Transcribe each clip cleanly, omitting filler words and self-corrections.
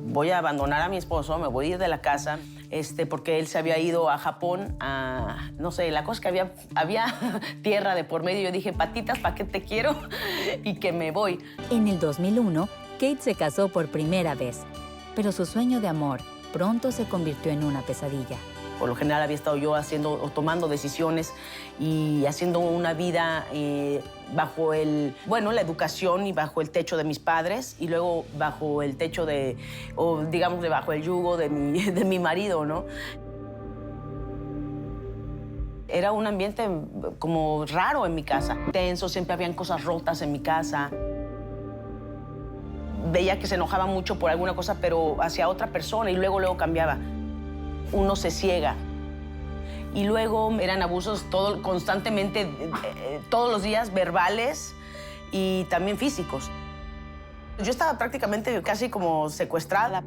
voy a abandonar a mi esposo, me voy a ir de la casa, porque él se había ido a Japón a, no sé, la cosa es que había tierra de por medio. Yo dije, patitas, ¿para qué te quiero? Y que me voy. En el 2001, Kate se casó por primera vez, pero su sueño de amor pronto se convirtió en una pesadilla. Por lo general había estado yo tomando decisiones y haciendo una vida bajo la educación y bajo el techo de mis padres y luego bajo el techo bajo el yugo de mi marido, ¿no? Era un ambiente como raro en mi casa, tenso, siempre habían cosas rotas en mi casa. Veía que se enojaba mucho por alguna cosa, pero hacia otra persona y luego cambiaba. Uno se ciega. Y luego eran abusos constantemente, todos los días, verbales y también físicos. Yo estaba prácticamente casi como secuestrada.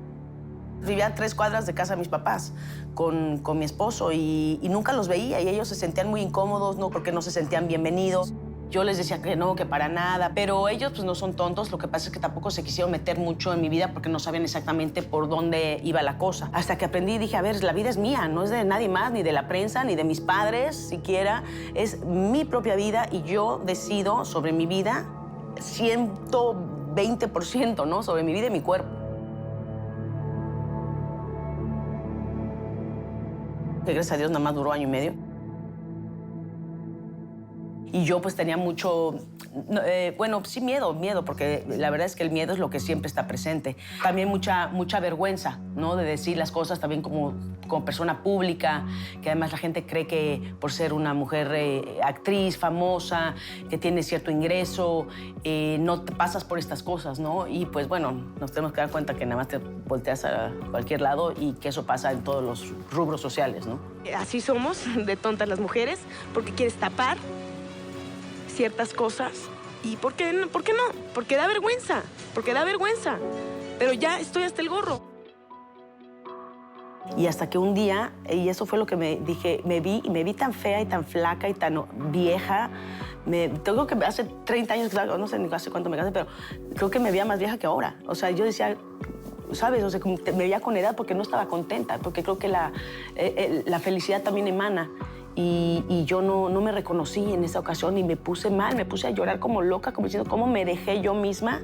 Vivía a 3 cuadras de casa de mis papás con mi esposo y nunca los veía y ellos se sentían muy incómodos, ¿no? Porque no se sentían bienvenidos. Yo les decía que no, que para nada, pero ellos pues no son tontos. Lo que pasa es que tampoco se quisieron meter mucho en mi vida porque no sabían exactamente por dónde iba la cosa. Hasta que aprendí y dije, a ver, la vida es mía, no es de nadie más, ni de la prensa, ni de mis padres siquiera. Es mi propia vida y yo decido sobre mi vida 120%, ¿no? Sobre mi vida y mi cuerpo. Que gracias a Dios nada más duró 1 año y medio. Y yo pues tenía mucho, sí miedo, porque la verdad es que el miedo es lo que siempre está presente. También mucha vergüenza, ¿no? De decir las cosas también como persona pública, que además la gente cree que por ser una mujer actriz, famosa, que tiene cierto ingreso, no te pasas por estas cosas, ¿no? Y pues bueno, nos tenemos que dar cuenta que nada más te volteas a cualquier lado y que eso pasa en todos los rubros sociales, ¿no? Así somos de tontas las mujeres, porque quieres tapar ciertas cosas. ¿Y por qué no? Porque da vergüenza, Pero ya estoy hasta el gorro. Y hasta que un día, y eso fue lo que me vi tan fea y tan flaca y tan vieja. Creo que hace 30 años, claro, no sé ni hace cuánto me casé, pero creo que me veía más vieja que ahora. O sea, yo decía, ¿sabes? O sea, me veía con edad porque no estaba contenta, porque creo que la felicidad también emana. Y yo no me reconocí en esa ocasión y me puse mal, me puse a llorar como loca, como diciendo, ¿cómo me dejé yo misma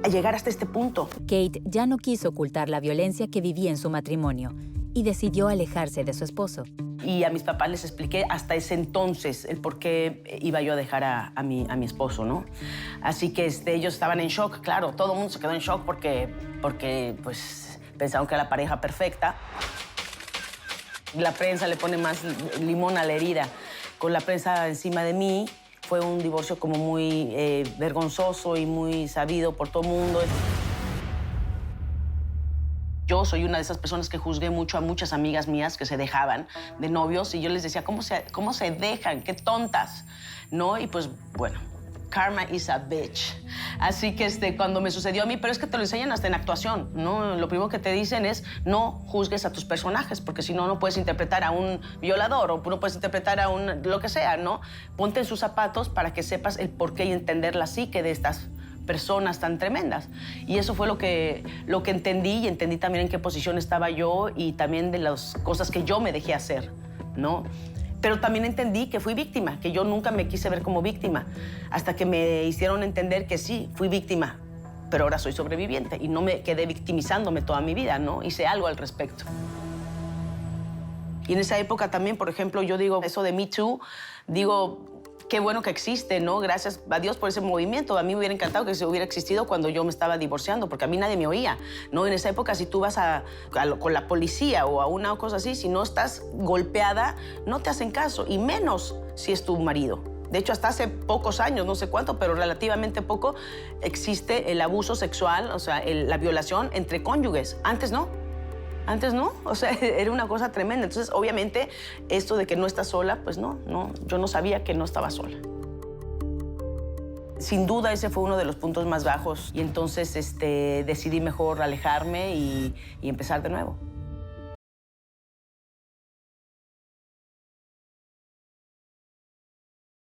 a llegar hasta este punto? Kate ya no quiso ocultar la violencia que vivía en su matrimonio y decidió alejarse de su esposo. Y a mis papás les expliqué hasta ese entonces el por qué iba yo a dejar a mi esposo, ¿no? Así que ellos estaban en shock, claro, todo el mundo se quedó en shock porque pues, pensaron que era la pareja perfecta. La prensa le pone más limón a la herida. Con la prensa encima de mí, fue un divorcio como muy vergonzoso y muy sabido por todo el mundo. Yo soy una de esas personas que juzgué mucho a muchas amigas mías que se dejaban de novios y yo les decía, ¿cómo se dejan? ¡Qué tontas! ¿No? Y pues, bueno, karma is a bitch. Así que cuando me sucedió a mí, pero es que te lo enseñan hasta en actuación, ¿no? Lo primero que te dicen es no juzgues a tus personajes, porque si no, no puedes interpretar a un violador o no puedes interpretar a lo que sea, ¿no? Ponte en sus zapatos para que sepas el porqué y entender la psique de estas personas tan tremendas. Y eso fue lo que entendí y entendí también en qué posición estaba yo y también de las cosas que yo me dejé hacer, ¿no? Pero también entendí que fui víctima, que yo nunca me quise ver como víctima, hasta que me hicieron entender que sí, fui víctima, pero ahora soy sobreviviente y no me quedé victimizándome toda mi vida, ¿no? Hice algo al respecto. Y en esa época también, por ejemplo, yo digo eso de Me Too, digo, qué bueno que existe, ¿no? Gracias a Dios por ese movimiento. A mí me hubiera encantado que se hubiera existido cuando yo me estaba divorciando, porque a mí nadie me oía, ¿no? En esa época, si tú vas con la policía o a una cosa así, si no estás golpeada, no te hacen caso, y menos si es tu marido. De hecho, hasta hace pocos años, no sé cuánto, pero relativamente poco, existe el abuso sexual, o sea, la violación entre cónyuges. Antes no. Antes no, o sea, era una cosa tremenda. Entonces, obviamente, esto de que no estás sola, pues no, yo no sabía que no estaba sola. Sin duda, ese fue uno de los puntos más bajos y entonces decidí mejor alejarme y empezar de nuevo.